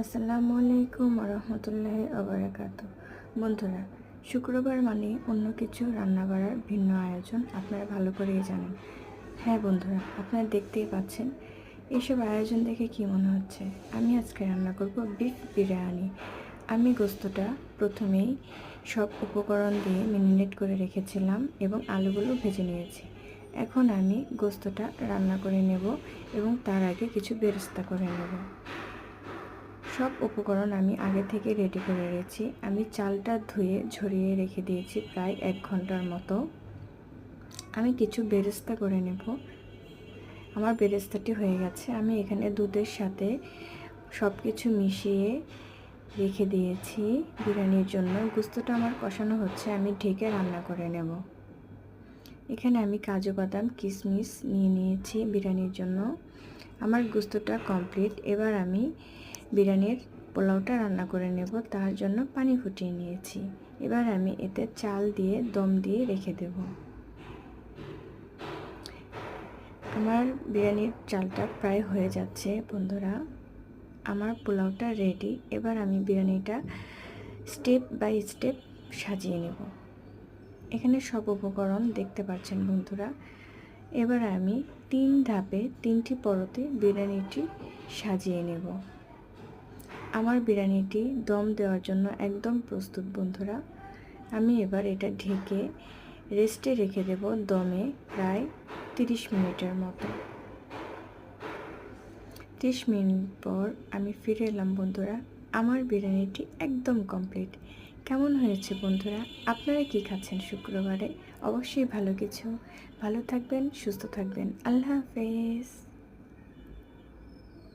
আসসালামু আলাইকুম রহমতুল্লাহি ওবারাকাতু। বন্ধুরা, শুক্রবার মানে অন্য কিছু রান্না করার ভিন্ন আয়োজন আপনারা ভালো করেই জানেন। হ্যাঁ বন্ধুরা, আপনারা দেখতেই পাচ্ছেন এইসব আয়োজন দেখে কি মনে হচ্ছে। আমি আজকে রান্না করব বিফ বিরিয়ানি। আমি গোস্তটা প্রথমেই সব উপকরণ দিয়ে ম্যারিনেট করে রেখেছিলাম এবং আলুগুলো ভেজে নিয়েছি। এখন আমি গোস্তটা রান্না করে নেব এবং তার আগে কিছু বেরেস্তা করে নেব। সব উপকরণ আমি আগে থেকে রেডি করে রেখেছি। আমি চালটা ধুয়ে ঝরিয়ে রেখে দিয়েছি প্রায় 1 ঘন্টার মতো। আমি কিছু বেরেস্তা করে নেব। আমার বেরেস্তাটি হয়ে গেছে। আমি এখানে দুধের সাথে সব কিছু মিশিয়ে রেখে দিয়েছি বিরিয়ানির জন্য। গোস্তটা আমার কষানো হচ্ছে, আমি ঢেকে রান্না করে নেব। এখানে আমি কাজু বাদাম কিশমিশ নিয়ে নিয়েছি বিরিয়ানির জন্য। আমার গোস্তটা কমপ্লিট। এবার আমি বিরিয়ানির পোলাওটা রান্না করে নেব, তার জন্য পানি ফুটিয়ে নিয়েছি। এবার আমি এতে চাল দিয়ে দম দিয়ে রেখে দেব। আমার বিরিয়ানির চালটা প্রায় হয়ে যাচ্ছে বন্ধুরা। আমার পোলাওটা রেডি। এবার আমি বিরিয়ানিটা স্টেপ বাই স্টেপ সাজিয়ে নেব। এখানে সব উপকরণ দেখতে পাচ্ছেন বন্ধুরা। এবার আমি 3 ধাপে 3টি পরতে বিরিয়ানিটি সাজিয়ে নেব। আমার বিরিয়ানিটি দম দেওয়ার জন্য একদম প্রস্তুত বন্ধুরা। আমি এবার এটা ঢেকে রেস্টে রেখে দেব দমে প্রায় 30 মিনিটের মতো। 30 মিনিট পর আমি ফিরে এলাম বন্ধুরা। আমার বিরিয়ানিটি একদম কমপ্লিট। কেমন হয়েছে বন্ধুরা? আপনারা কি খাচ্ছেন শুক্রবারে? অবশ্যই ভালো কিছু। ভালো থাকবেন, সুস্থ থাকবেন। আল্লাহ হাফেজ।